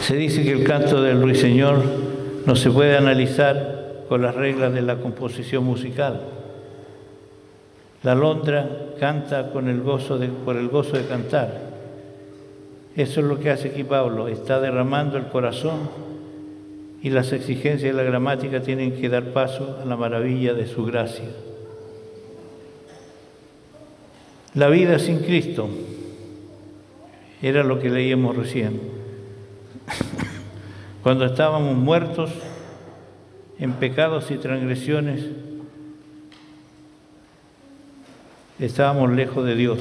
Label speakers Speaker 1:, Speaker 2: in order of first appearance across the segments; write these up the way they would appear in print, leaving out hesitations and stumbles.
Speaker 1: Se dice que el canto del ruiseñor no se puede analizar con las reglas de la composición musical. La alondra canta por el gozo de cantar. Eso es lo que hace aquí Pablo, está derramando el corazón y las exigencias de la gramática tienen que dar paso a la maravilla de su gracia. La vida sin Cristo era lo que leíamos recién. Cuando estábamos muertos en pecados y transgresiones, estábamos lejos de Dios.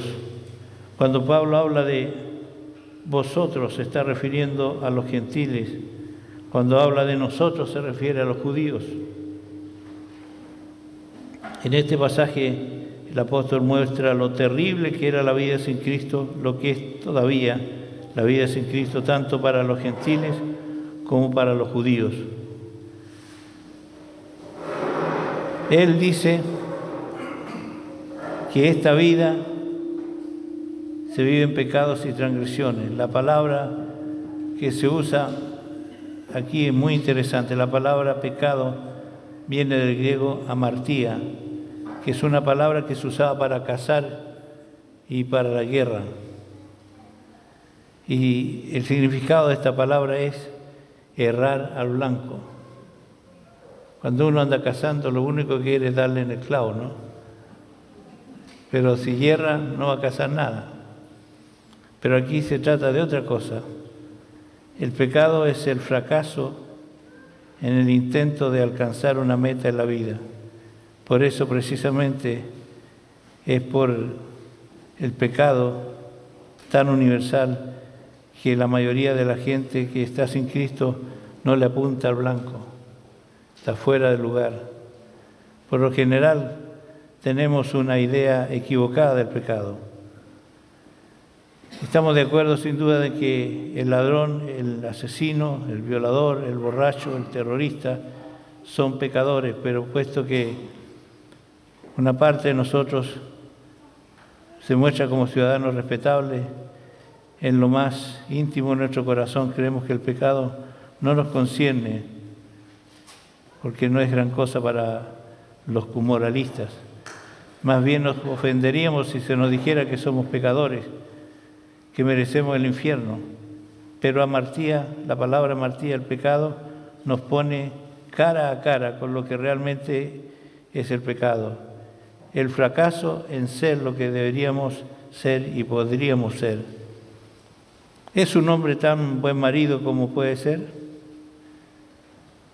Speaker 1: Cuando Pablo habla de vosotros, se está refiriendo a los gentiles. Cuando habla de nosotros, se refiere a los judíos. En este pasaje, el apóstol muestra lo terrible que era la vida sin Cristo, lo que es todavía la vida sin Cristo, tanto para los gentiles como para los judíos. Él dice que esta vida se vive en pecados y transgresiones. La palabra que se usa aquí es muy interesante. La palabra pecado viene del griego amartía, que es una palabra que se usaba para cazar y para la guerra. Y el significado de esta palabra es errar al blanco. Cuando uno anda cazando, lo único que quiere es darle en el clavo, ¿no? Pero si hierra, no va a cazar nada. Pero aquí se trata de otra cosa. El pecado es el fracaso en el intento de alcanzar una meta en la vida. Por eso precisamente es por el pecado tan universal que la mayoría de la gente que está sin Cristo no le apunta al blanco, está fuera del lugar. Por lo general tenemos una idea equivocada del pecado. Estamos de acuerdo sin duda de que el ladrón, el asesino, el violador, el borracho, el terrorista son pecadores, pero puesto que una parte de nosotros se muestra como ciudadanos respetables, en lo más íntimo de nuestro corazón creemos que el pecado no nos concierne, porque no es gran cosa para los moralistas. Más bien nos ofenderíamos si se nos dijera que somos pecadores, que merecemos el infierno. Pero amartía, la palabra amartía, el pecado, nos pone cara a cara con lo que realmente es el pecado. El fracaso en ser lo que deberíamos ser y podríamos ser. ¿Es un hombre tan buen marido como puede ser?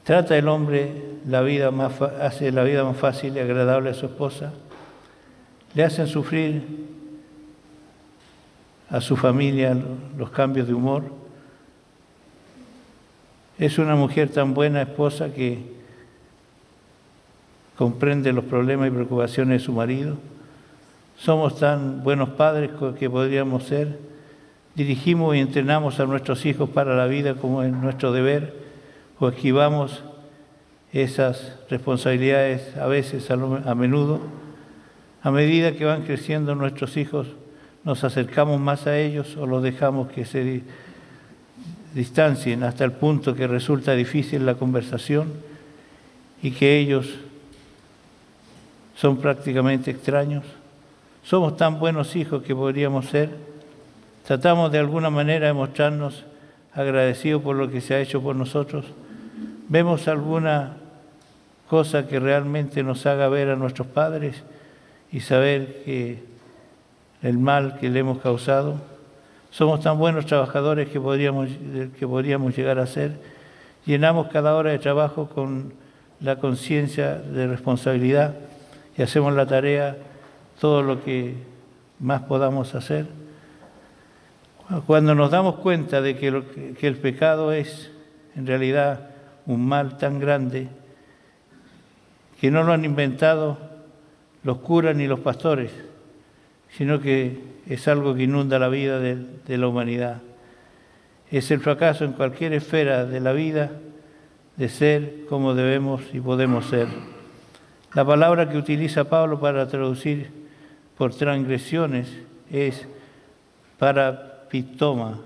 Speaker 1: ¿Trata el hombre hace la vida más fácil y agradable a su esposa? ¿Le hacen sufrir a su familia los cambios de humor? ¿Es una mujer tan buena esposa que comprende los problemas y preocupaciones de su marido? ¿Somos tan buenos padres que podríamos ser? ¿Dirigimos y entrenamos a nuestros hijos para la vida como es nuestro deber? ¿O esquivamos esas responsabilidades a veces, a menudo? A medida que van creciendo nuestros hijos, ¿nos acercamos más a ellos o los dejamos que se distancien hasta el punto que resulta difícil la conversación y que ellos son prácticamente extraños? ¿Somos tan buenos hijos que podríamos ser? ¿Tratamos de alguna manera de mostrarnos agradecidos por lo que se ha hecho por nosotros? ¿Vemos alguna cosa que realmente nos haga ver a nuestros padres y saber que el mal que le hemos causado? ¿Somos tan buenos trabajadores que podríamos llegar a ser? ¿Llenamos cada hora de trabajo con la conciencia de responsabilidad y hacemos la tarea todo lo que más podamos hacer? Cuando nos damos cuenta de que el pecado es en realidad un mal tan grande que no lo han inventado los curas ni los pastores, sino que es algo que inunda la vida de la humanidad. Es el fracaso en cualquier esfera de la vida de ser como debemos y podemos ser. La palabra que utiliza Pablo para traducir por transgresiones es parapitoma,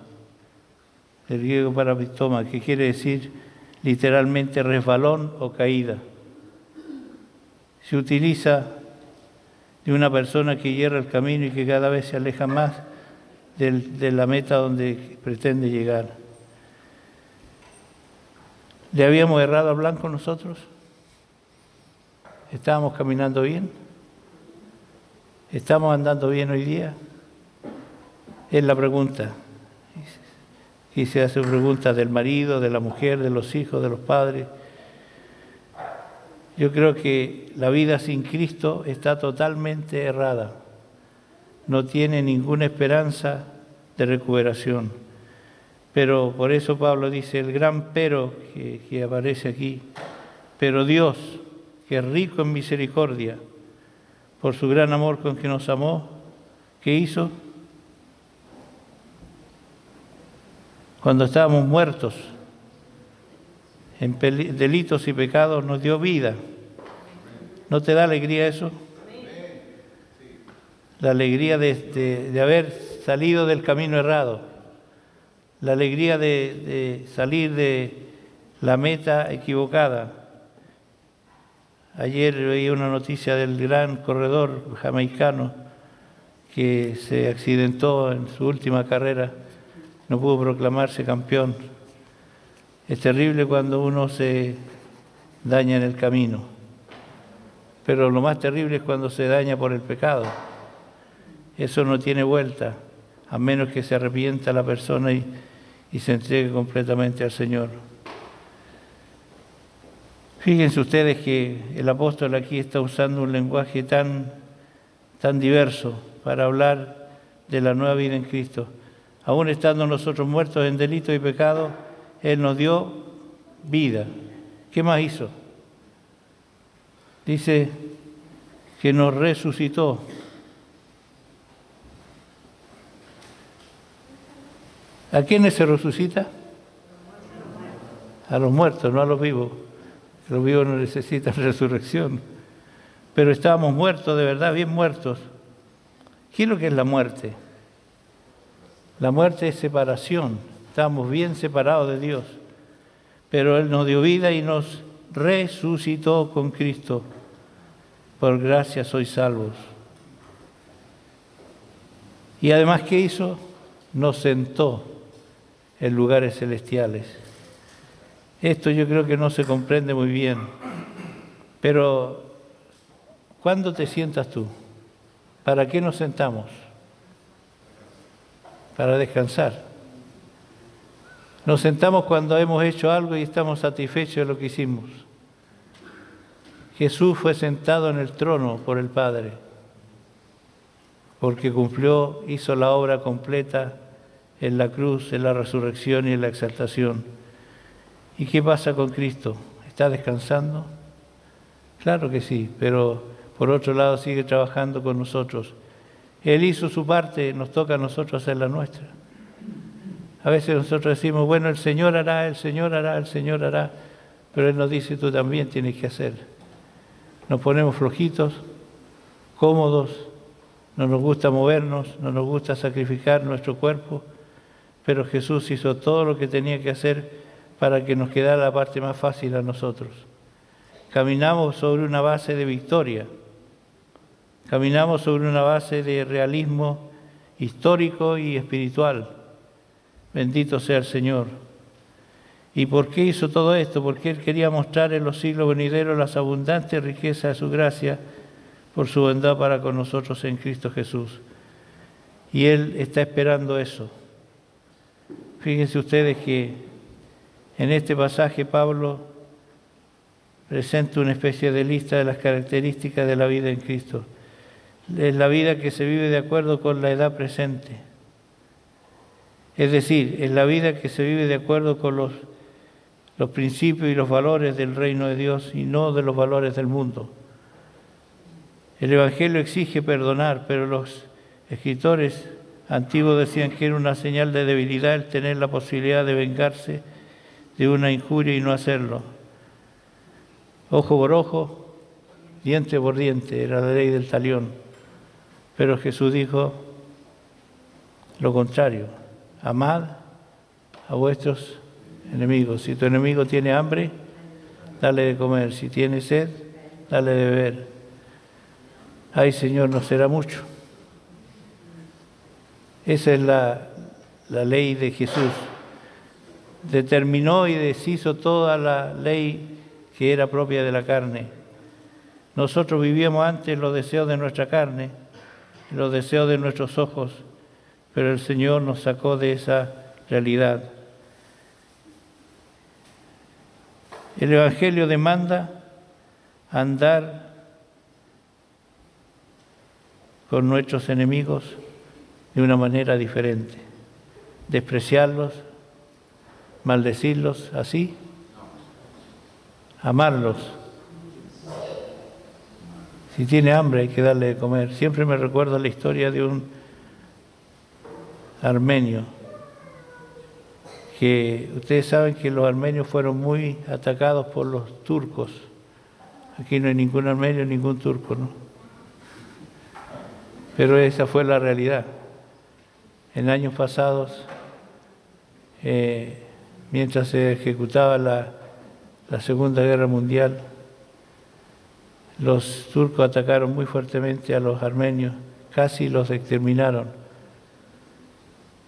Speaker 1: del griego parapistoma, que quiere decir literalmente resbalón o caída. Se utiliza de una persona que hierra el camino y que cada vez se aleja más de la meta donde pretende llegar. ¿Le habíamos errado al blanco nosotros? ¿Estábamos caminando bien? ¿Estamos andando bien hoy día? Es la pregunta. Y se hace preguntas del marido, de la mujer, de los hijos, de los padres. Yo creo que la vida sin Cristo está totalmente errada. No tiene ninguna esperanza de recuperación. Pero por eso Pablo dice el gran pero que aparece aquí. Pero Dios, que es rico en misericordia, por su gran amor con que nos amó, ¿qué hizo? Cuando estábamos muertos en delitos y pecados, nos dio vida. ¿No te da alegría eso? La alegría de haber salido del camino errado. La alegría de salir de la meta equivocada. Ayer veía una noticia del gran corredor jamaicano que se accidentó en su última carrera, no pudo proclamarse campeón. Es terrible cuando uno se daña en el camino, pero lo más terrible es cuando se daña por el pecado. Eso no tiene vuelta, a menos que se arrepienta la persona y se entregue completamente al Señor. Fíjense ustedes que el apóstol aquí está usando un lenguaje tan diverso para hablar de la nueva vida en Cristo. Aún estando nosotros muertos en delito y pecado, Él nos dio vida. ¿Qué más hizo? Dice que nos resucitó. ¿A quiénes se resucita? A los muertos, no a los vivos. Los vivos no necesitan resurrección. Pero estábamos muertos, de verdad, bien muertos. ¿Qué es lo que es la muerte? La muerte es separación. Estamos bien separados de Dios. Pero Él nos dio vida y nos resucitó con Cristo. Por gracia sois salvos. Y además, ¿qué hizo? Nos sentó en lugares celestiales. Esto yo creo que no se comprende muy bien. Pero, ¿cuándo te sientas tú? ¿Para qué nos sentamos? Para descansar. Nos sentamos cuando hemos hecho algo y estamos satisfechos de lo que hicimos. Jesús fue sentado en el trono por el Padre, porque cumplió, hizo la obra completa en la cruz, en la resurrección y en la exaltación. ¿Y qué pasa con Cristo? ¿Está descansando? Claro que sí, pero por otro lado sigue trabajando con nosotros. Él hizo su parte, nos toca a nosotros hacer la nuestra. A veces nosotros decimos, bueno, el Señor hará, el Señor hará, el Señor hará, pero Él nos dice, tú también tienes que hacer. Nos ponemos flojitos, cómodos, no nos gusta movernos, no nos gusta sacrificar nuestro cuerpo, pero Jesús hizo todo lo que tenía que hacer para que nos quedara la parte más fácil a nosotros. Caminamos sobre una base de victoria, caminamos sobre una base de realismo histórico y espiritual. Bendito sea el Señor. ¿Y por qué hizo todo esto? Porque Él quería mostrar en los siglos venideros las abundantes riquezas de su gracia por su bondad para con nosotros en Cristo Jesús. Y Él está esperando eso. Fíjense ustedes que en este pasaje Pablo presenta una especie de lista de las características de la vida en Cristo. Es la vida que se vive de acuerdo con la edad presente. Es decir, es la vida que se vive de acuerdo con los principios y los valores del reino de Dios y no de los valores del mundo. El Evangelio exige perdonar, pero los escritores antiguos decían que era una señal de debilidad el tener la posibilidad de vengarse de una injuria y no hacerlo. Ojo por ojo, diente por diente, era la ley del talión. Pero Jesús dijo lo contrario, amad a vuestros enemigos. Si tu enemigo tiene hambre, dale de comer. Si tiene sed, dale de beber. Ay, Señor, no será mucho. Esa es la ley de Jesús. Determinó y deshizo toda la ley que era propia de la carne. Nosotros vivíamos antes los deseos de nuestra carne, los deseos de nuestros ojos, pero el Señor nos sacó de esa realidad. El Evangelio demanda andar con nuestros enemigos de una manera diferente, despreciarlos, maldecirlos, así, amarlos. Si tiene hambre hay que darle de comer. Siempre me recuerdo la historia de un armenio, que ustedes saben que los armenios fueron muy atacados por los turcos. Aquí no hay ningún armenio, ningún turco, ¿no? Pero esa fue la realidad. En años pasados, mientras se ejecutaba la Segunda Guerra Mundial, los turcos atacaron muy fuertemente a los armenios, casi los exterminaron.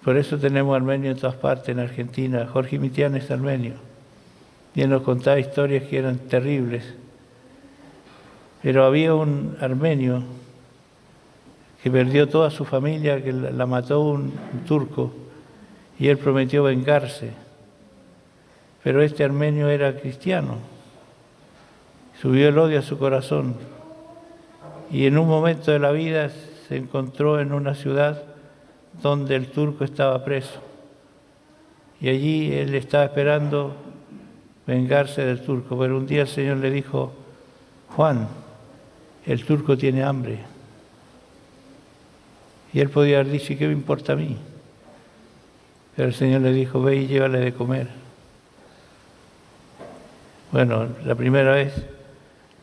Speaker 1: Por eso tenemos armenios en todas partes, en Argentina. Jorge Mitián es armenio. Y él nos contaba historias que eran terribles. Pero había un armenio que perdió toda su familia, que la mató un turco, y él prometió vengarse. Pero este armenio era cristiano. Subió el odio a su corazón. Y en un momento de la vida se encontró en una ciudad donde el turco estaba preso. Y allí él estaba esperando vengarse del turco. Pero un día el Señor le dijo: Juan, el turco tiene hambre. Y él podía haber dicho: ¿y qué me importa a mí? Pero el Señor le dijo: ve y llévale de comer. Bueno, la primera vez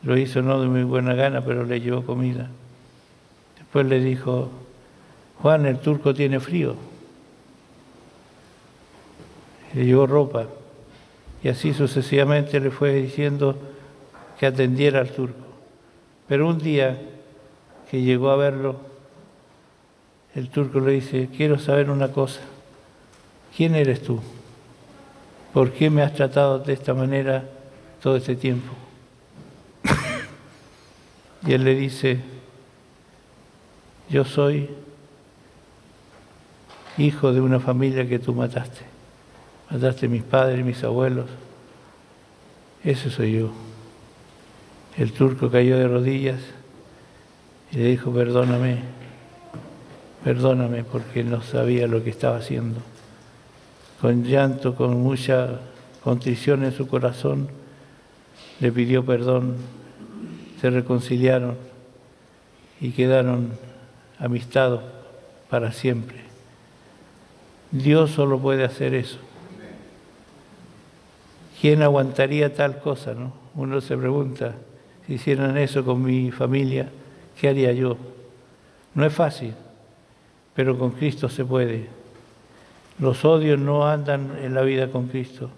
Speaker 1: lo hizo no de muy buena gana, pero le llevó comida. Después le dijo: Juan, el turco tiene frío. Le llevó ropa. Y así sucesivamente le fue diciendo que atendiera al turco. Pero un día que llegó a verlo, el turco le dice: quiero saber una cosa. ¿Quién eres tú? ¿Por qué me has tratado de esta manera todo este tiempo? Y él le dice: yo soy hijo de una familia que tú mataste. Mataste a mis padres y mis abuelos. Ese soy yo. El turco cayó de rodillas y le dijo: perdóname, perdóname, porque no sabía lo que estaba haciendo. Con llanto, con mucha contrición en su corazón, le pidió perdón, se reconciliaron y quedaron amistados para siempre. Dios solo puede hacer eso. ¿Quién aguantaría tal cosa, no? Uno se pregunta: si hicieran eso con mi familia, ¿qué haría yo? No es fácil, pero con Cristo se puede. Los odios no andan en la vida con Cristo.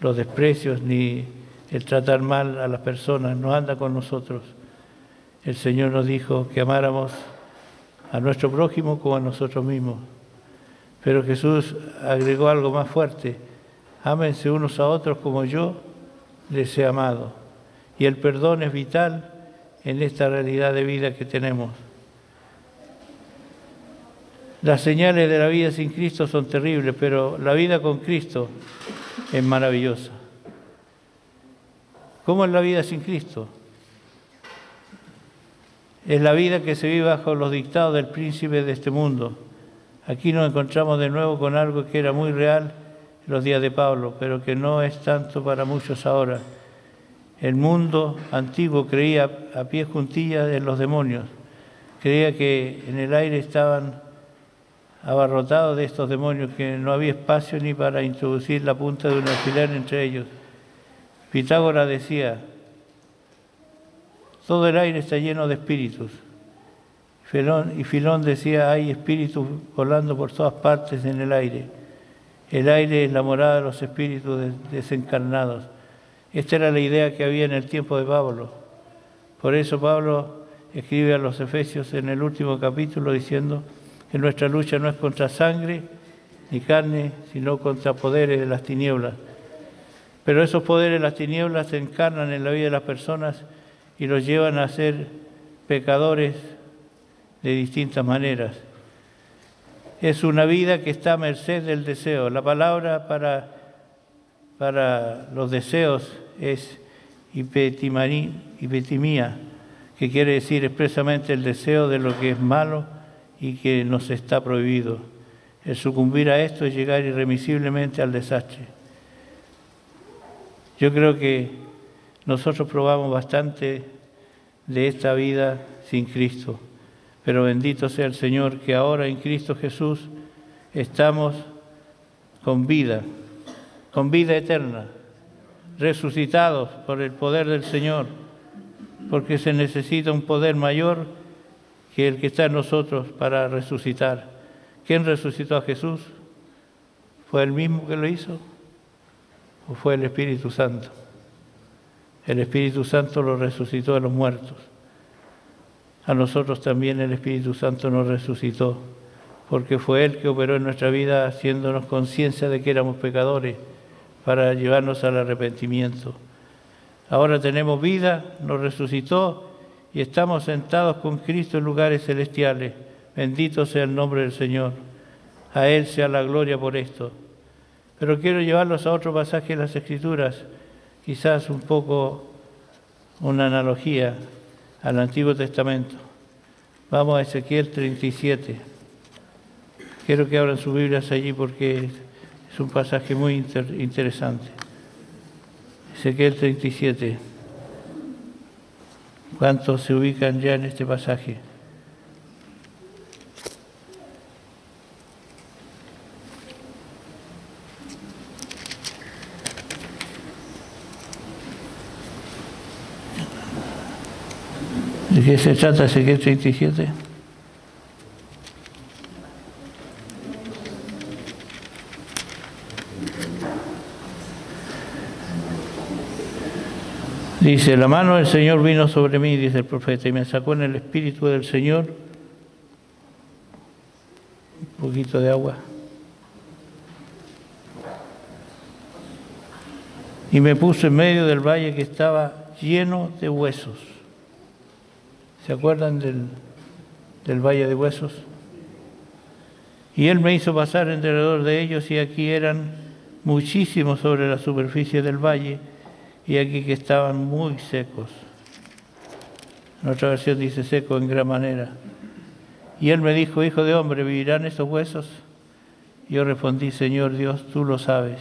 Speaker 1: Los desprecios ni el tratar mal a las personas no anda con nosotros. El Señor nos dijo que amáramos a nuestro prójimo como a nosotros mismos. Pero Jesús agregó algo más fuerte: ámense unos a otros como yo les he amado. Y el perdón es vital en esta realidad de vida que tenemos. Las señales de la vida sin Cristo son terribles, pero la vida con Cristo es maravillosa. ¿Cómo es la vida sin Cristo? Es la vida que se vive bajo los dictados del príncipe de este mundo. Aquí nos encontramos de nuevo con algo que era muy real en los días de Pablo, pero que no es tanto para muchos ahora. El mundo antiguo creía a pies juntillas en los demonios. Creía que en el aire estaban abarrotados de estos demonios, que no había espacio ni para introducir la punta de un alfiler entre ellos. Pitágoras decía: todo el aire está lleno de espíritus. Y Filón decía: hay espíritus volando por todas partes en el aire. El aire es la morada de los espíritus desencarnados. Esta era la idea que había en el tiempo de Pablo. Por eso Pablo escribe a los Efesios en el último capítulo diciendo que nuestra lucha no es contra sangre ni carne, sino contra poderes de las tinieblas. Pero esos poderes de las tinieblas se encarnan en la vida de las personas y los llevan a ser pecadores de distintas maneras. Es una vida que está a merced del deseo. La palabra para los deseos es hipetimía, que quiere decir expresamente el deseo de lo que es malo y que nos está prohibido. El sucumbir a esto es llegar irremisiblemente al desastre. Yo creo que nosotros probamos bastante de esta vida sin Cristo, pero bendito sea el Señor que ahora en Cristo Jesús estamos con vida eterna, resucitados por el poder del Señor, porque se necesita un poder mayor que el que está en nosotros para resucitar. ¿Quién resucitó a Jesús? ¿Fue el mismo que lo hizo? ¿O fue el Espíritu Santo? El Espíritu Santo lo resucitó a los muertos. A nosotros también el Espíritu Santo nos resucitó, porque fue Él que operó en nuestra vida haciéndonos conciencia de que éramos pecadores para llevarnos al arrepentimiento. Ahora tenemos vida, nos resucitó y estamos sentados con Cristo en lugares celestiales. Bendito sea el nombre del Señor. A Él sea la gloria por esto. Pero quiero llevarlos a otro pasaje de las Escrituras, quizás un poco una analogía al Antiguo Testamento. Vamos a Ezequiel 37. Quiero que abran sus Biblias allí porque es un pasaje muy interesante. Ezequiel 37. ¿Cuántos se ubican ya en este pasaje? ¿De qué se trata Ezequiel 37? Dice, la mano del Señor vino sobre mí, dice el profeta, y me sacó en el Espíritu del Señor un poquito de agua. Y me puso en medio del valle que estaba lleno de huesos. ¿Se acuerdan del valle de huesos? Y Él me hizo pasar alrededor de ellos, y aquí eran muchísimos sobre la superficie del valle, y aquí que estaban muy secos. En otra versión dice seco en gran manera. Y Él me dijo, hijo de hombre, ¿vivirán estos huesos? Y yo respondí, Señor Dios, tú lo sabes.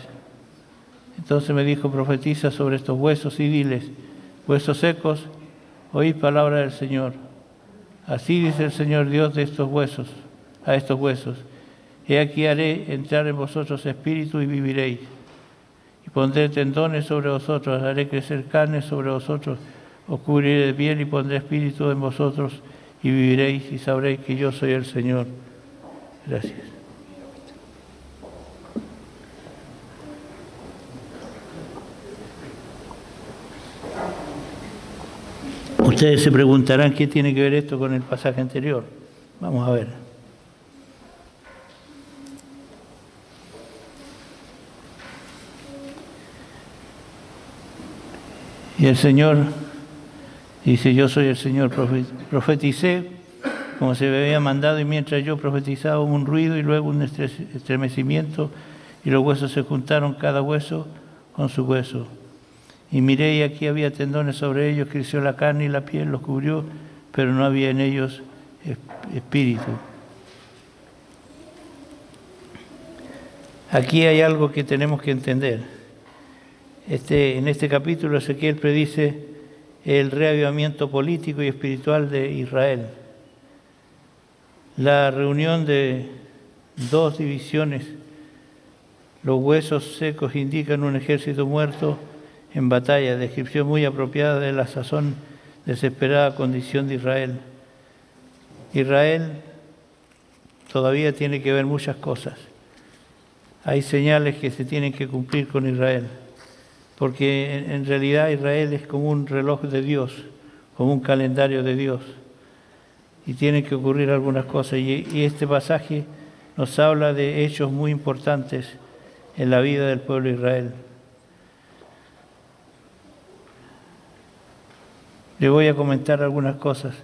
Speaker 1: Entonces me dijo, profetiza sobre estos huesos y diles, huesos secos, oíd palabra del Señor. Así dice el Señor Dios de estos huesos, a estos huesos. He aquí haré entrar en vosotros espíritu y viviréis. Y pondré tendones sobre vosotros, haré crecer carne sobre vosotros, os cubriré de piel y pondré espíritu en vosotros y viviréis y sabréis que yo soy el Señor. Gracias. Ustedes se preguntarán qué tiene que ver esto con el pasaje anterior. Vamos a ver. Y el Señor dice, yo soy el Señor, profeticé como se me había mandado, y mientras yo profetizaba hubo un ruido y luego un estremecimiento, y los huesos se juntaron cada hueso con su hueso. Y miré y aquí había tendones sobre ellos, creció la carne y la piel los cubrió, pero no había en ellos espíritu. Aquí hay algo que tenemos que entender. En este capítulo Ezequiel predice el reavivamiento político y espiritual de Israel. La reunión de dos divisiones, los huesos secos indican un ejército muerto en batalla, descripción muy apropiada de la sazón desesperada condición de Israel. Israel todavía tiene que ver muchas cosas. hay señales que se tienen que cumplir con Israel, porque en realidad Israel es como un reloj de Dios, como un calendario de Dios, y tienen que ocurrir algunas cosas, y este pasaje nos habla de hechos muy importantes en la vida del pueblo de Israel. Le voy a comentar algunas cosas.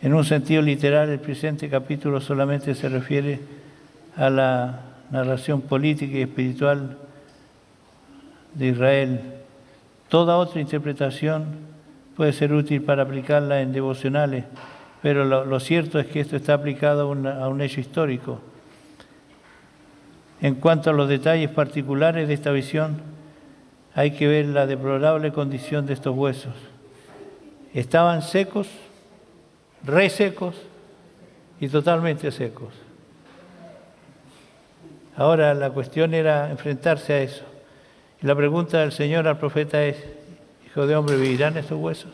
Speaker 1: En un sentido literal, el presente capítulo solamente se refiere a la narración política y espiritual de Israel. Toda otra interpretación puede ser útil para aplicarla en devocionales, pero lo cierto es que esto está aplicado a un hecho histórico. En cuanto a los detalles particulares de esta visión, hay que ver la deplorable condición de estos huesos. Estaban secos, resecos y totalmente secos. Ahora la cuestión era enfrentarse a eso. Y la pregunta del Señor al profeta es: Hijo de hombre, ¿vivirán estos huesos?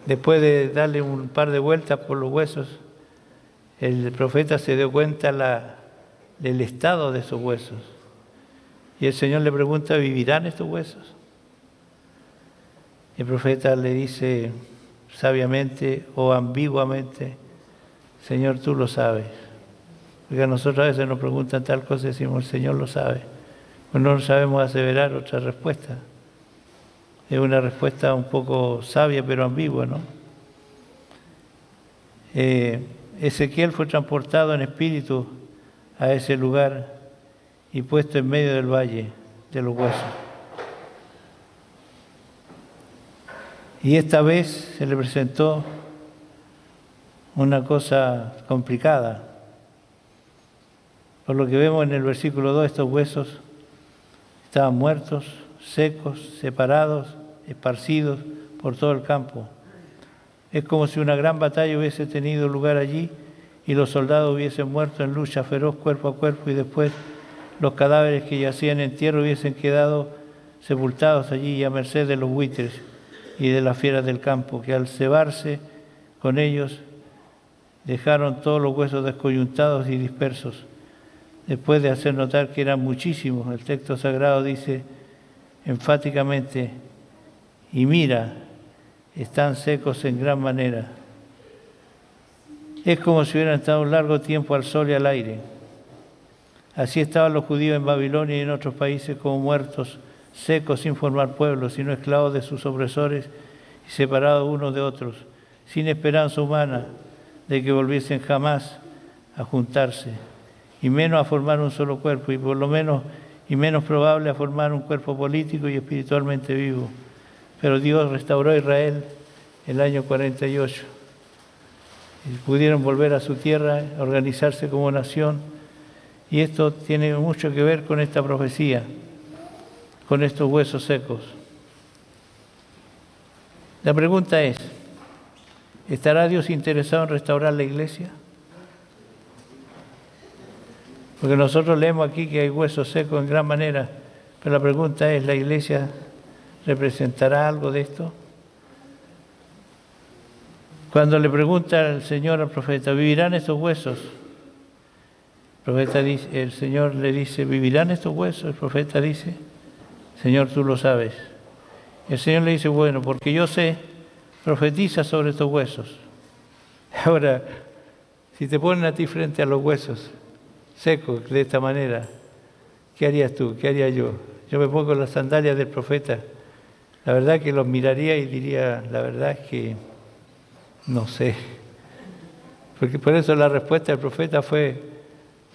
Speaker 1: Después de darle un par de vueltas por los huesos, el profeta se dio cuenta del estado de esos huesos. Y el Señor le pregunta: ¿vivirán estos huesos? El profeta le dice sabiamente o ambiguamente: Señor, tú lo sabes. Porque a nosotros a veces nos preguntan tal cosa y decimos: el Señor lo sabe. Pues no sabemos aseverar otra respuesta. Es una respuesta un poco sabia pero ambigua, ¿no? Ezequiel fue transportado en espíritu a ese lugar y puesto en medio del valle de los huesos. Y esta vez se le presentó una cosa complicada. Por lo que vemos en el versículo 2, estos huesos estaban muertos, secos, separados, esparcidos por todo el campo. Es como si una gran batalla hubiese tenido lugar allí y los soldados hubiesen muerto en lucha feroz cuerpo a cuerpo, y después los cadáveres que yacían en tierra hubiesen quedado sepultados allí y a merced de los buitres y de las fieras del campo, que al cebarse con ellos dejaron todos los huesos descoyuntados y dispersos. Después de hacer notar que eran muchísimos, el texto sagrado dice enfáticamente: y mira, están secos en gran manera. Es como si hubieran estado un largo tiempo al sol y al aire. Así estaban los judíos en Babilonia y en otros países, como muertos, secos, sin formar pueblo, sino esclavos de sus opresores y separados unos de otros, sin esperanza humana de que volviesen jamás a juntarse, y menos a formar un solo cuerpo, y por lo menos y menos probable a formar un cuerpo político y espiritualmente vivo. Pero Dios restauró a Israel el año 48. Y pudieron volver a su tierra, organizarse como nación, y esto tiene mucho que ver con esta profecía, con estos huesos secos. La pregunta es: ¿estará Dios interesado en restaurar la iglesia? Porque nosotros leemos aquí que hay huesos secos en gran manera, pero la pregunta es: ¿la iglesia representará algo de esto? Cuando le pregunta el Señor al profeta: ¿vivirán estos huesos? El Señor le dice: ¿vivirán estos huesos? El profeta dice: Señor, tú lo sabes. El Señor le dice: bueno, porque yo sé, profetiza sobre estos huesos. Ahora, si te ponen a ti frente a los huesos secos de esta manera, ¿qué harías tú? ¿Qué haría yo? Yo me pongo las sandalias del profeta. La verdad que los miraría y diría: la verdad es que no sé. Porque por eso la respuesta del profeta fue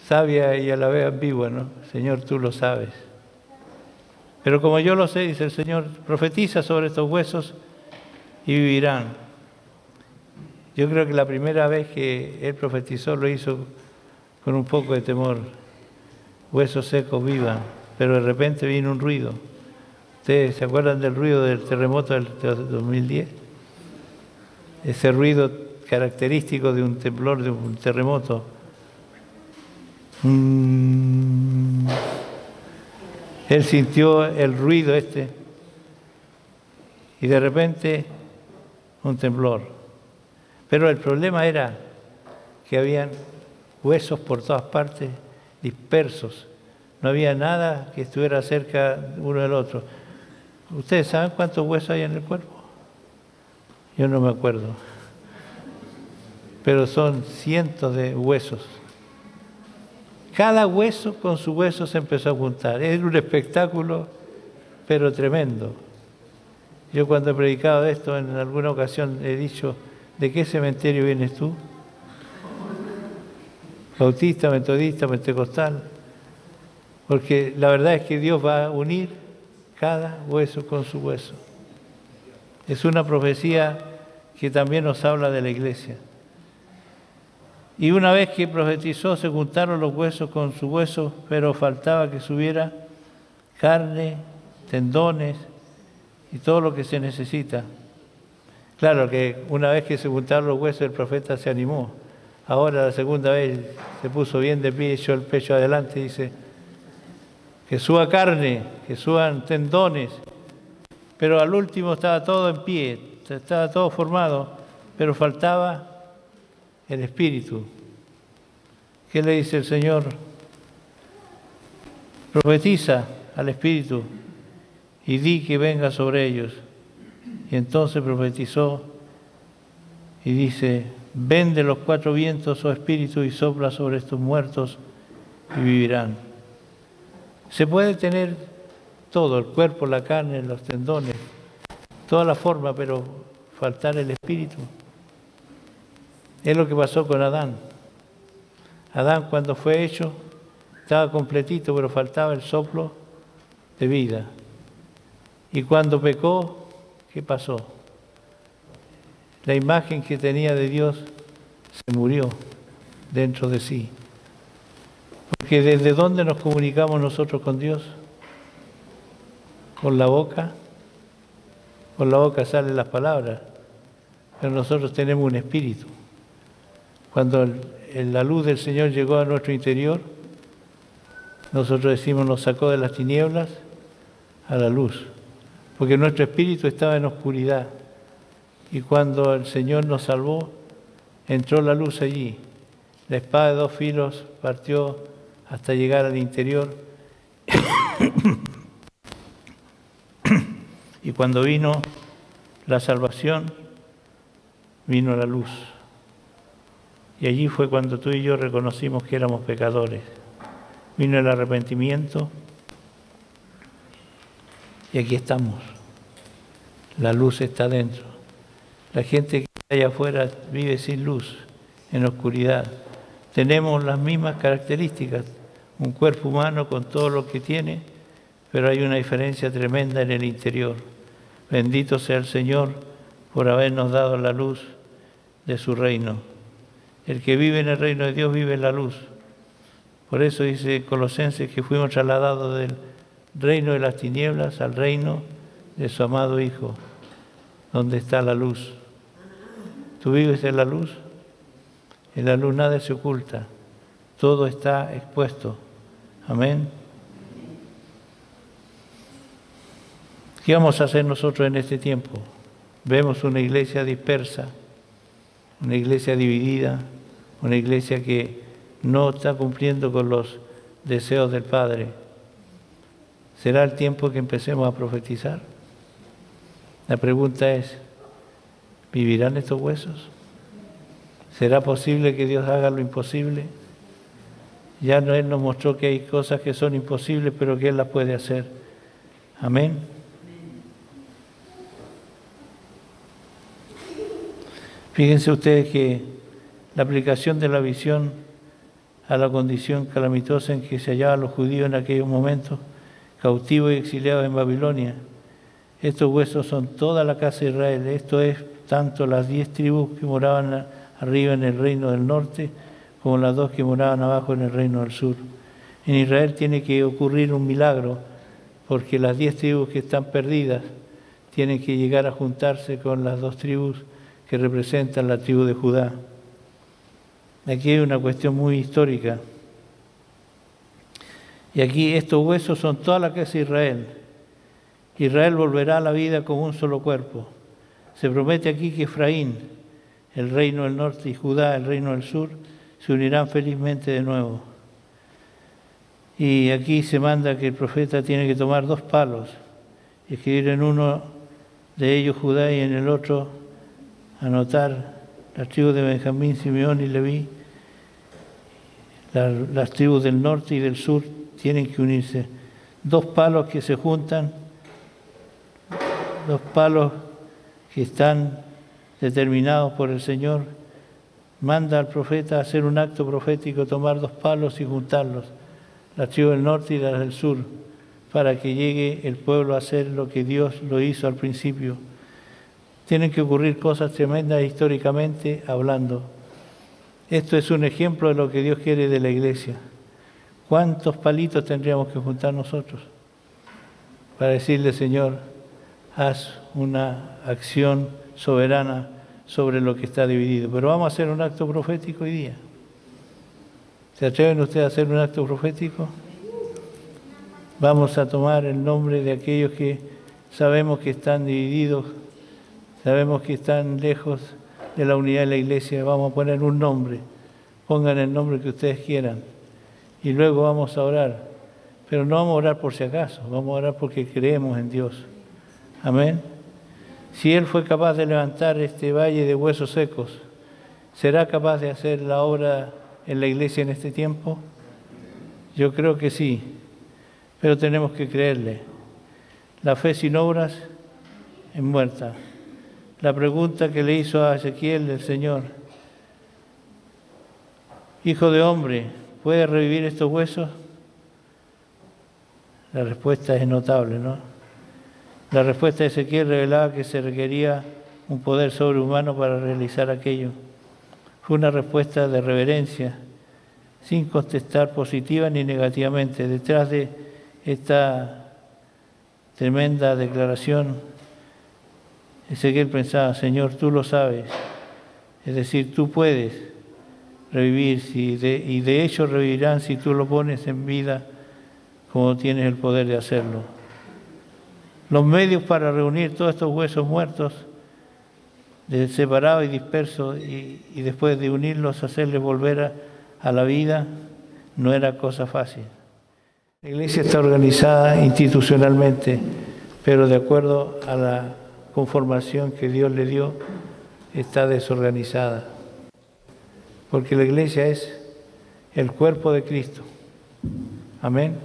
Speaker 1: sabia y a la vez ambigua, ¿no? Señor, tú lo sabes. Pero como yo lo sé, dice el Señor, profetiza sobre estos huesos y vivirán. Yo creo que la primera vez que Él profetizó lo hizo con un poco de temor. Huesos secos vivan, pero de repente vino un ruido. ¿Ustedes se acuerdan del ruido del terremoto del 2010? Ese ruido característico de un temblor, de un terremoto. Él sintió el ruido y de repente un temblor. Pero el problema era que habían huesos por todas partes, dispersos. No había nada que estuviera cerca uno del otro. ¿Ustedes saben cuántos huesos hay en el cuerpo? Yo no me acuerdo. Pero son cientos de huesos. Cada hueso con su hueso se empezó a juntar. Es un espectáculo, pero tremendo. Yo cuando he predicado de esto, en alguna ocasión he dicho, ¿de qué cementerio vienes tú? Bautista, metodista, pentecostal. Porque la verdad es que Dios va a unir cada hueso con su hueso. Es una profecía que también nos habla de la iglesia. Y una vez que profetizó, se juntaron los huesos con su hueso, pero faltaba que subiera carne, tendones y todo lo que se necesita. Claro que una vez que se juntaron los huesos, el profeta se animó. Ahora la segunda vez se puso bien de pie, echó el pecho adelante y dice, que suba carne, que suban tendones. Pero al último estaba todo en pie, estaba todo formado, pero faltaba el Espíritu. ¿Qué le dice el Señor? Profetiza al Espíritu y di que venga sobre ellos. Y entonces profetizó y dice, ven de los cuatro vientos, oh Espíritu, y sopla sobre estos muertos y vivirán. Se puede tener todo, el cuerpo, la carne, los tendones, toda la forma, pero faltar el Espíritu. Es lo que pasó con Adán. Adán cuando fue hecho estaba completito, pero faltaba el soplo de vida. Y cuando pecó, ¿qué pasó? La imagen que tenía de Dios se murió dentro de sí. Porque ¿desde dónde nos comunicamos nosotros con Dios? ¿Con la boca? Con la boca salen las palabras, pero nosotros tenemos un espíritu. Cuando la luz del Señor llegó a nuestro interior, nosotros decimos, nos sacó de las tinieblas a la luz, porque nuestro espíritu estaba en oscuridad. Y cuando el Señor nos salvó, entró la luz allí. La espada de dos filos partió hasta llegar al interior. Y cuando vino la salvación, vino la luz. Y allí fue cuando tú y yo reconocimos que éramos pecadores. Vino el arrepentimiento y aquí estamos. La luz está dentro. La gente que está allá afuera vive sin luz, en oscuridad. Tenemos las mismas características, un cuerpo humano con todo lo que tiene, pero hay una diferencia tremenda en el interior. Bendito sea el Señor por habernos dado la luz de su reino. El que vive en el reino de Dios vive en la luz. Por eso dice Colosenses que fuimos trasladados del reino de las tinieblas al reino de su amado Hijo, donde está la luz. ¿Tú vives en la luz? En la luz nada se oculta, todo está expuesto. Amén. ¿Qué vamos a hacer nosotros en este tiempo? Vemos una iglesia dispersa, una iglesia dividida, una iglesia que no está cumpliendo con los deseos del Padre. ¿Será el tiempo que empecemos a profetizar? La pregunta es, ¿vivirán estos huesos? ¿Será posible que Dios haga lo imposible? Ya Él nos mostró que hay cosas que son imposibles, pero que Él las puede hacer. Amén. Fíjense ustedes que la aplicación de la visión a la condición calamitosa en que se hallaban los judíos en aquellos momentos, cautivos y exiliados en Babilonia. Estos huesos son toda la casa de Israel. Esto es tanto las 10 tribus que moraban arriba en el reino del norte, como las 2 que moraban abajo en el reino del sur. En Israel tiene que ocurrir un milagro, porque las 10 tribus que están perdidas tienen que llegar a juntarse con las 2 tribus que representan la tribu de Judá. Aquí hay una cuestión muy histórica. Y aquí estos huesos son toda la casa de Israel. Israel volverá a la vida como un solo cuerpo. Se promete aquí que Efraín, el reino del norte, y Judá, el reino del sur, se unirán felizmente de nuevo. Y aquí se manda que el profeta tiene que tomar 2 palos, escribir en uno de ellos Judá y en el otro anotar las tribus de Benjamín, Simeón y Leví. Las tribus del norte y del sur tienen que unirse. 2 palos que se juntan, 2 palos que están determinados por el Señor. Manda al profeta a hacer un acto profético, tomar 2 palos y juntarlos, las tribus del norte y las del sur, para que llegue el pueblo a hacer lo que Dios lo hizo al principio. Tienen que ocurrir cosas tremendas históricamente hablando. Esto es un ejemplo de lo que Dios quiere de la iglesia. ¿Cuántos palitos tendríamos que juntar nosotros para decirle, Señor, haz una acción soberana sobre lo que está dividido? Pero vamos a hacer un acto profético hoy día. ¿Se atreven ustedes a hacer un acto profético? Vamos a tomar el nombre de aquellos que sabemos que están divididos, sabemos que están lejos de la unidad de la iglesia. Vamos a poner un nombre. Pongan el nombre que ustedes quieran. Y luego vamos a orar. Pero no vamos a orar por si acaso, vamos a orar porque creemos en Dios. Amén. Si Él fue capaz de levantar este valle de huesos secos, ¿será capaz de hacer la obra en la iglesia en este tiempo? Yo creo que sí, pero tenemos que creerle. La fe sin obras es muerta. La pregunta que le hizo a Ezequiel el Señor: Hijo de hombre, ¿puede revivir estos huesos? La respuesta es notable, ¿no? La respuesta de Ezequiel revelaba que se requería un poder sobrehumano para realizar aquello. Fue una respuesta de reverencia, sin contestar positiva ni negativamente. Detrás de esta tremenda declaración, Ezequiel pensaba: Señor, tú lo sabes. Es decir, tú puedes revivir, y de hecho revivirán si tú lo pones en vida, como tienes el poder de hacerlo. Los medios para reunir todos estos huesos muertos, separados y dispersos, y después de unirlos, hacerles volver a la vida, no era cosa fácil. La iglesia está organizada institucionalmente, pero de acuerdo a la conformación que Dios le dio, está desorganizada. Porque la iglesia es el cuerpo de Cristo. Amén.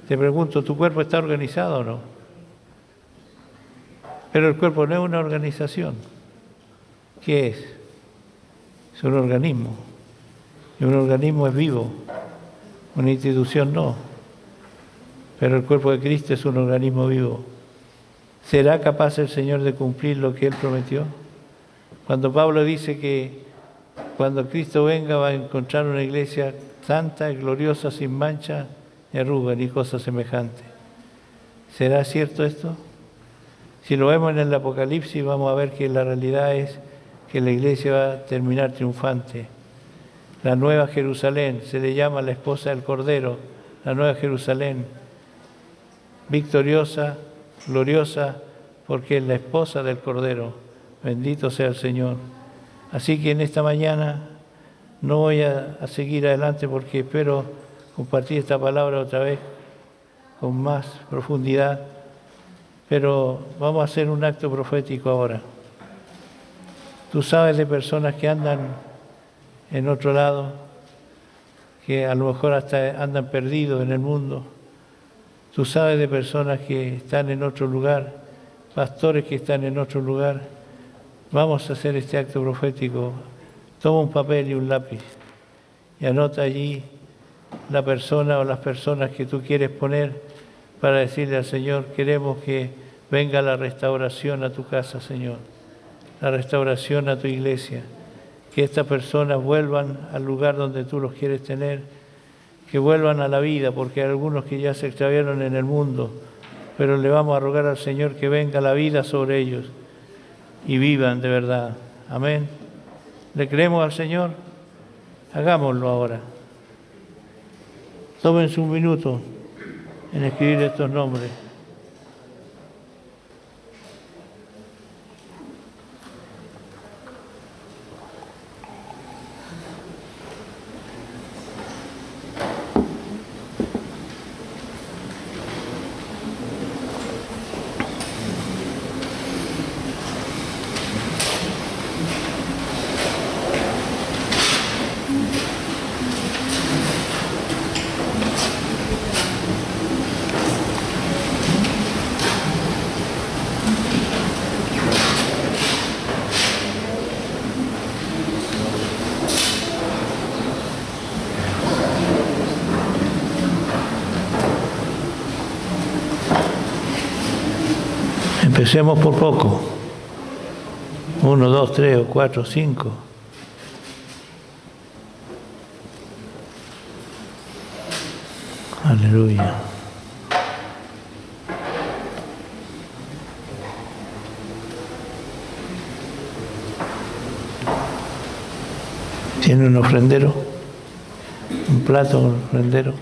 Speaker 1: Te pregunto, ¿tu cuerpo está organizado o no? Pero el cuerpo no es una organización. ¿Qué es? Es un organismo. Y un organismo es vivo. Una institución no. Pero el cuerpo de Cristo es un organismo vivo. ¿Será capaz el Señor de cumplir lo que Él prometió? Cuando Pablo dice que cuando Cristo venga va a encontrar una iglesia santa y gloriosa, sin mancha ni arruga ni cosa semejante. ¿Será cierto esto? Si lo vemos en el Apocalipsis, vamos a ver que la realidad es que la iglesia va a terminar triunfante. La Nueva Jerusalén, se le llama la esposa del Cordero, la Nueva Jerusalén, victoriosa, gloriosa, porque es la esposa del Cordero. Bendito sea el Señor. Así que en esta mañana no voy a seguir adelante porque espero compartir esta palabra otra vez con más profundidad, pero vamos a hacer un acto profético ahora. Tú sabes de personas que andan en otro lado, que a lo mejor hasta andan perdidos en el mundo. Tú sabes de personas que están en otro lugar, pastores que están en otro lugar. Vamos a hacer este acto profético. Toma un papel y un lápiz y anota allí la persona o las personas que tú quieres poner para decirle al Señor: queremos que venga la restauración a tu casa, Señor, la restauración a tu iglesia, que estas personas vuelvan al lugar donde tú los quieres tener, que vuelvan a la vida, porque hay algunos que ya se extraviaron en el mundo, pero le vamos a rogar al Señor que venga la vida sobre ellos y vivan de verdad. Amén. ¿Le creemos al Señor? Hagámoslo ahora. Tómense un minuto en escribir estos nombres. Empecemos por poco. 1, 2, 3 o 4, 5. Aleluya. ¿Tiene un ofrendero? ¿Un plato, un ofrendero?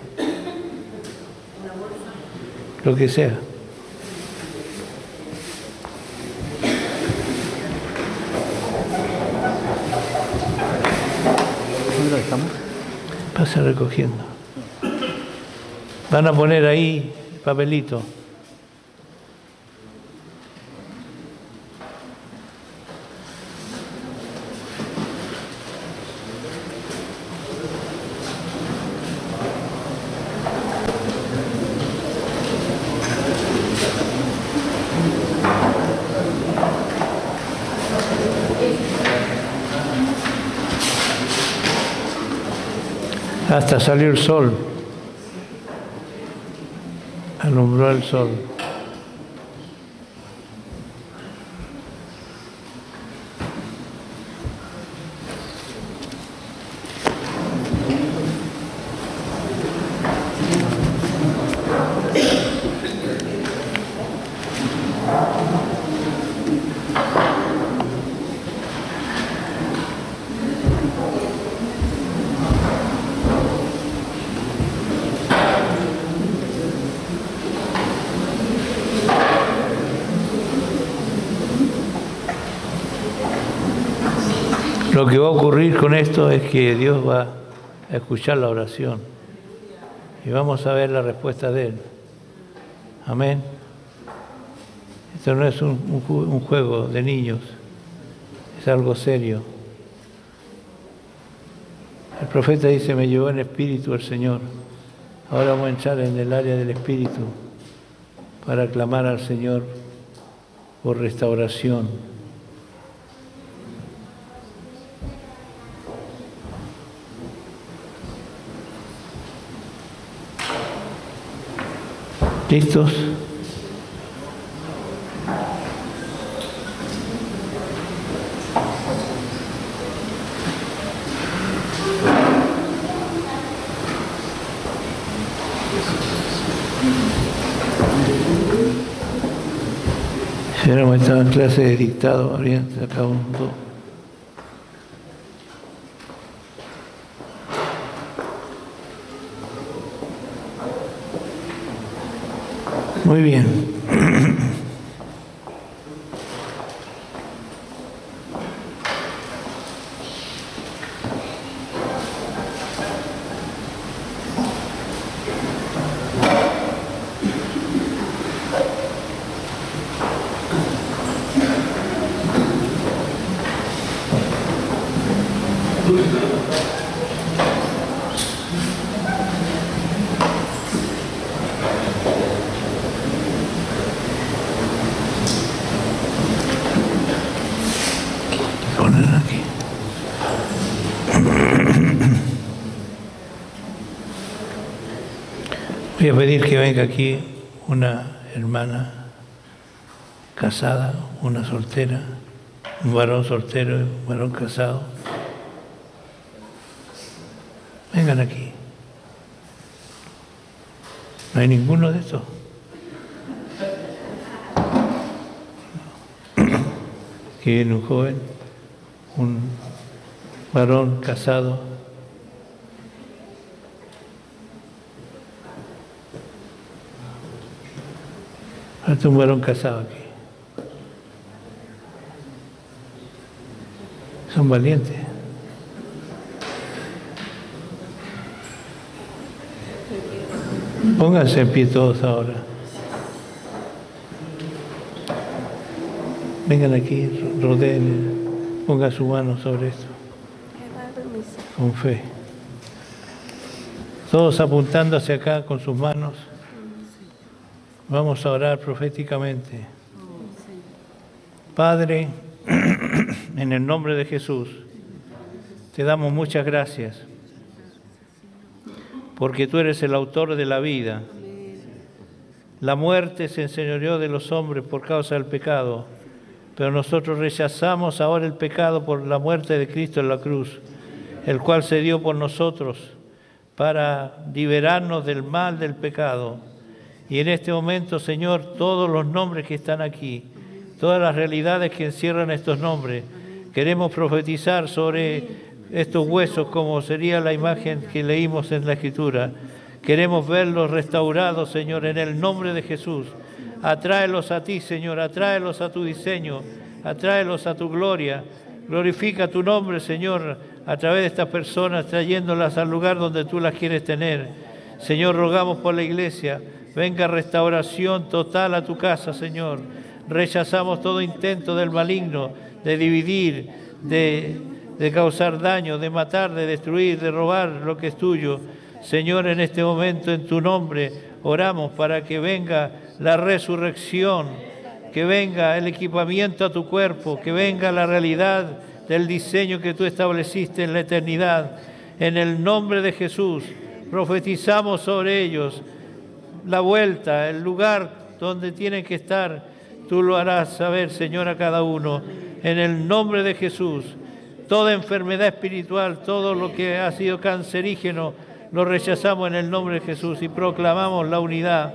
Speaker 1: Lo que sea.
Speaker 2: ¿Dónde lo dejamos?
Speaker 1: Pasa recogiendo. Van a poner ahí el papelito. Hasta salió el sol, alumbró el sol. Lo que va a ocurrir con esto es que Dios va a escuchar la oración y vamos a ver la respuesta de Él. Amén. Esto no es un juego de niños, es algo serio. El profeta dice, me llevó en espíritu el Señor. Ahora vamos a entrar en el área del espíritu para clamar al Señor por restauración. ¿Listos? Si hubiéramos estado en clase de dictado, habrían sacado un 2. Muy bien. Voy a pedir que venga aquí una hermana casada, una soltera, un varón soltero y un varón casado. Vengan aquí. ¿No hay ninguno de estos? Aquí viene un joven, un varón casado. Falta un varón casado aquí. Son valientes. Pónganse en pie todos ahora. Vengan aquí, rodeen, pongan su mano sobre esto. Con fe. Todos apuntando hacia acá con sus manos. Vamos a orar proféticamente. Padre, en el nombre de Jesús, te damos muchas gracias, porque tú eres el autor de la vida, La muerte se enseñoreó de los hombres por causa del pecado, pero nosotros rechazamos ahora el pecado por la muerte de Cristo en la cruz, el cual se dio por nosotros para liberarnos del mal del pecado. Y en este momento, Señor, todos los nombres que están aquí, todas las realidades que encierran estos nombres, queremos profetizar sobre estos huesos, como sería la imagen que leímos en la Escritura. Queremos verlos restaurados, Señor, en el nombre de Jesús. Atráelos a ti, Señor, atráelos a tu diseño, atráelos a tu gloria. Glorifica tu nombre, Señor, a través de estas personas, trayéndolas al lugar donde tú las quieres tener. Señor, rogamos por la iglesia, venga restauración total a tu casa, Señor. Rechazamos todo intento del maligno de dividir, de causar daño, de matar, de destruir, de robar lo que es tuyo. Señor, en este momento, en tu nombre, oramos para que venga la resurrección, que venga el equipamiento a tu cuerpo, que venga la realidad del diseño que tú estableciste en la eternidad. En el nombre de Jesús, profetizamos sobre ellos la vuelta, el lugar donde tienen que estar. Tú lo harás saber, Señor, a cada uno. En el nombre de Jesús, toda enfermedad espiritual, todo lo que ha sido cancerígeno, lo rechazamos en el nombre de Jesús y proclamamos la unidad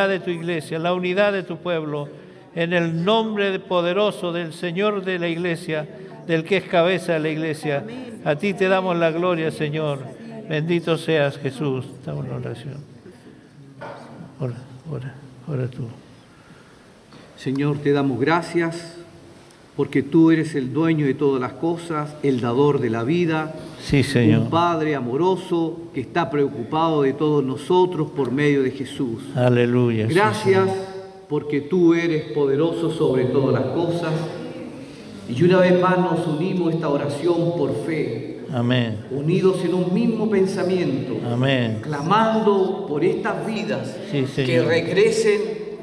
Speaker 1: de tu iglesia, la unidad de tu pueblo, en el nombre poderoso del Señor de la iglesia, del que es cabeza de la iglesia. A ti te damos la gloria, Señor. Bendito seas, Jesús. Estamos en oración. Ora tú.
Speaker 2: Señor, te damos gracias porque tú eres el dueño de todas las cosas, el dador de la vida.
Speaker 1: Sí, Señor.
Speaker 2: Un Padre amoroso que está preocupado de todos nosotros por medio de Jesús.
Speaker 1: Aleluya.
Speaker 2: Gracias porque tú eres poderoso sobre todas las cosas. Y una vez más nos unimos a esta oración por fe.
Speaker 1: Amén.
Speaker 2: Unidos en un mismo pensamiento.
Speaker 1: Amén.
Speaker 2: Clamando por estas vidas,
Speaker 1: sí,
Speaker 2: que regresen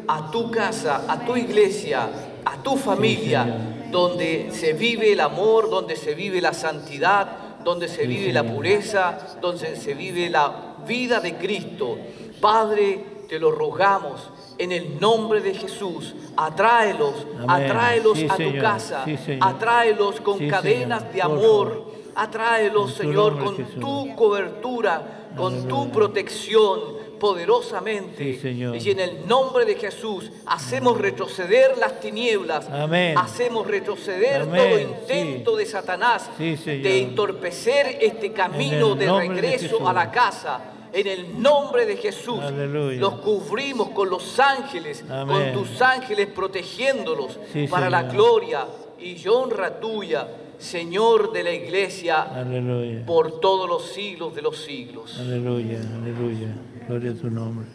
Speaker 2: a tu casa, a tu iglesia, a tu familia, sí, donde se vive el amor, donde se vive la santidad, donde se vive la pureza, donde se vive la vida de Cristo. Padre, te lo rogamos en el nombre de Jesús. Atráelos,
Speaker 1: amén,
Speaker 2: atráelos
Speaker 1: sí,
Speaker 2: a
Speaker 1: Señor,
Speaker 2: tu casa,
Speaker 1: sí,
Speaker 2: atráelos con
Speaker 1: sí,
Speaker 2: cadenas
Speaker 1: Señor,
Speaker 2: de amor, atráelos, Señor, con
Speaker 1: Jesús,
Speaker 2: tu cobertura, con
Speaker 1: aleluya,
Speaker 2: tu protección, poderosamente,
Speaker 1: sí,
Speaker 2: y en el nombre de Jesús hacemos retroceder las tinieblas,
Speaker 1: amén,
Speaker 2: hacemos retroceder
Speaker 1: amén,
Speaker 2: todo intento de Satanás de entorpecer este camino de regreso a la casa. En el nombre de Jesús,
Speaker 1: aleluya,
Speaker 2: los cubrimos con los ángeles,
Speaker 1: amén,
Speaker 2: con tus ángeles protegiéndolos para
Speaker 1: Señor,
Speaker 2: la gloria y honra tuya, Señor de la iglesia,
Speaker 1: aleluya,
Speaker 2: por todos los siglos de los siglos.
Speaker 1: Aleluya, aleluya. Gloria a tu nombre,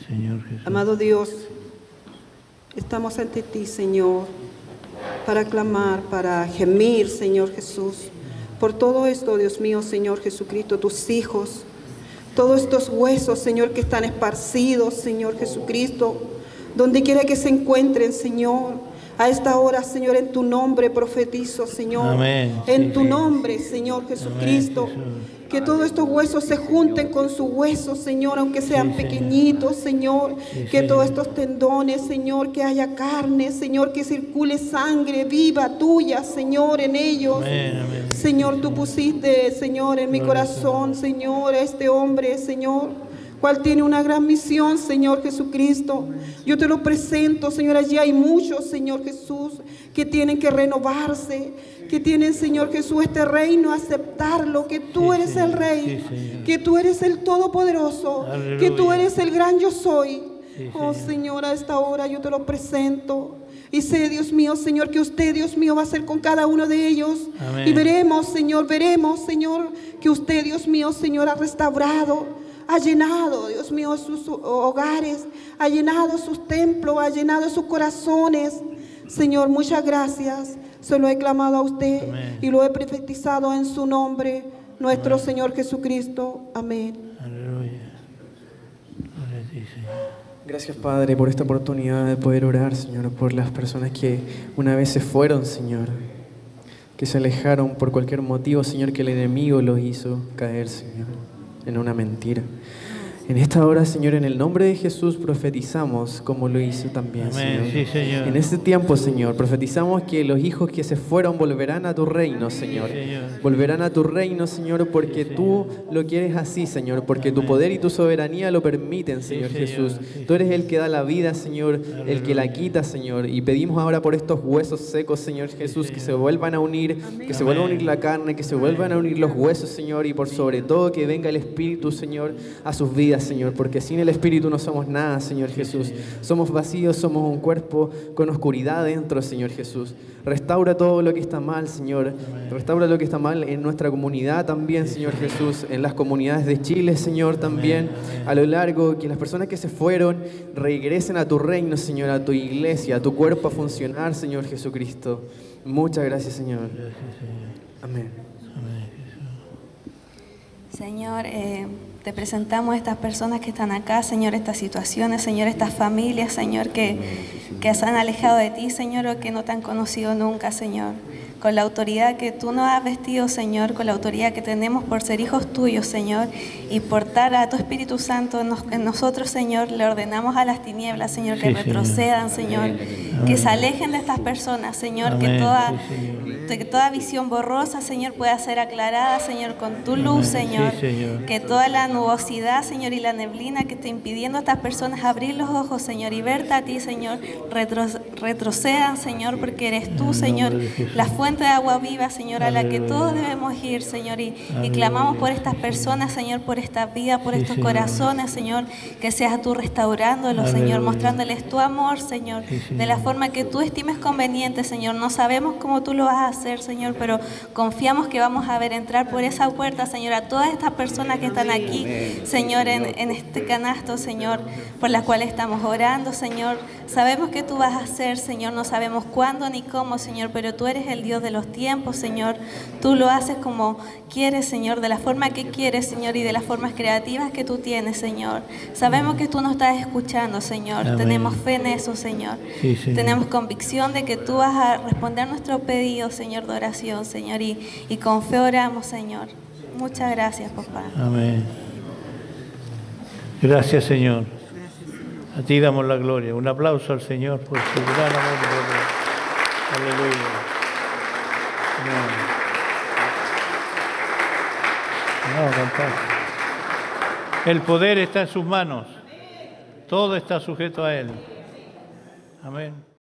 Speaker 1: Señor Jesús.
Speaker 3: Amado Dios, estamos ante ti, Señor, para clamar, para gemir, Señor Jesús, por todo esto, Dios mío, Señor Jesucristo, tus hijos, todos estos huesos, Señor, que están esparcidos, Señor Jesucristo, donde quiera que se encuentren, Señor. A esta hora, Señor, en tu nombre profetizo, Señor. Amén. En tu nombre, Señor Jesucristo. Amén, que todos estos huesos se junten con sus huesos, Señor, aunque sean pequeñitos, Señor. Que todos estos tendones, Señor, que haya carne, Señor, que circule sangre viva tuya, Señor, en ellos. Amén. Señor, tú pusiste, Señor, en mi corazón, Señor, a este hombre, Señor, cual tiene una gran misión, Señor Jesucristo. Yo te lo presento, Señor. Allí hay muchos, Señor Jesús, que tienen que renovarse, que tienen, Señor Jesús, este reino, aceptarlo, que tú eres el Rey, que tú eres el Todopoderoso, aleluya, que tú eres el gran yo soy. Oh, Señor, a esta hora yo te lo presento. Y sé, Dios mío, Señor, que usted, Dios mío, va a hacer con cada uno de ellos. Amén. Y veremos, Señor, que usted, Dios mío, Señor, ha restaurado, ha llenado, Dios mío, sus hogares, ha llenado sus templos, ha llenado sus corazones. Señor, muchas gracias. Se lo he clamado a usted. Amén. Y lo he profetizado en su nombre, nuestro Amén. Señor Jesucristo. Amén.
Speaker 1: Aleluya. Gloria a ti, Señor.
Speaker 4: Gracias, Padre, por esta oportunidad de poder orar, Señor, por las personas que una vez se fueron, Señor, que se alejaron por cualquier motivo, Señor, que el enemigo los hizo caer, Señor, en una mentira. En esta hora, Señor, en el nombre de Jesús profetizamos como lo hizo también,
Speaker 1: Amén.
Speaker 4: Señor.
Speaker 1: Sí, Señor.
Speaker 4: En este tiempo, Señor, profetizamos que los hijos que se fueron volverán a tu reino, Señor.
Speaker 1: Sí, Señor.
Speaker 4: Volverán a tu reino, Señor, porque
Speaker 1: Sí,
Speaker 4: tú lo quieres así, Señor, porque tu
Speaker 1: Amén.
Speaker 4: poder y tu soberanía lo permiten, Señor
Speaker 1: Señor.
Speaker 4: Jesús.
Speaker 1: Sí,
Speaker 4: Tú eres el que da la vida, Señor, el que la
Speaker 1: Aleluya.
Speaker 4: quita, Señor. Y pedimos ahora por estos huesos secos, Señor Jesús, que
Speaker 1: Señor.
Speaker 4: se vuelvan a unir, que se vuelva a unir la carne, que se vuelvan a unir los huesos, Señor, y por sobre todo que venga el Espíritu, Señor, a sus vidas, Señor, porque sin el Espíritu no somos nada, Señor Jesús. Somos vacíos, somos un cuerpo con oscuridad dentro, Señor Jesús. Restaura todo lo que está mal, Señor. Restaura lo que está mal en nuestra comunidad también, Señor Jesús, en las comunidades de Chile, Señor, también. A lo largo, que las personas que se fueron regresen a tu reino, Señor, a tu iglesia, a tu cuerpo a funcionar, Señor Jesucristo. Muchas gracias, Señor. Amén.
Speaker 5: Señor, te presentamos a estas personas que están acá, Señor, estas situaciones, Señor, estas familias, Señor, que se han alejado de ti, Señor, o que no te han conocido nunca, Señor. Con la autoridad que tú nos has vestido, Señor, con la autoridad que tenemos por ser hijos tuyos, Señor, y portar a tu Espíritu Santo en nosotros, Señor, le ordenamos a las tinieblas, Señor, que
Speaker 1: Sí,
Speaker 5: retrocedan, Señor, que se alejen de estas personas, Señor,
Speaker 1: Amén.
Speaker 5: que toda visión borrosa, Señor, pueda ser aclarada, Señor, con tu luz, Señor.
Speaker 1: Sí, Señor.
Speaker 5: Que toda la nubosidad, Señor, y la neblina que está impidiendo a estas personas abrir los ojos, Señor, y verte a ti, Señor, retrocedan, Señor, porque eres tú, Señor, la fuente de agua viva, Señor, a la que todos debemos ir, Señor, y clamamos por estas personas, Señor, por esta vida, por
Speaker 1: Sí,
Speaker 5: estos
Speaker 1: Señor.
Speaker 5: corazones, Señor, que seas tú restaurándolos,
Speaker 1: Aleluya.
Speaker 5: Señor, mostrándoles tu amor, Señor,
Speaker 1: Sí, Señor.
Speaker 5: de la forma que tú estimes conveniente, Señor. No sabemos cómo tú lo vas a hacer, Señor, pero confiamos que vamos a ver entrar por esa puerta, Señor, a todas estas personas que están aquí, Señor, en este canasto, Señor, por las cuales estamos orando, Señor. Sabemos que tú vas a hacer, Señor, no sabemos cuándo ni cómo, Señor, pero tú eres el Dios de los tiempos, Señor. Tú lo haces como quieres, Señor, de la forma que quieres, Señor, y de las formas creativas que tú tienes, Señor. Sabemos que tú nos estás escuchando, Señor.
Speaker 1: Amén.
Speaker 5: Tenemos fe en eso, Señor.
Speaker 1: Sí, Señor.
Speaker 5: Tenemos convicción de que tú vas a responder nuestro pedido, Señor, de oración, Señor, y con fe oramos, Señor. Muchas gracias, papá.
Speaker 1: Amén. Gracias, Señor. A ti damos la gloria. Un aplauso al Señor por su gran amor. Aleluya. Amén. No, cantar. El poder está en sus manos. Todo está sujeto a Él. Amén.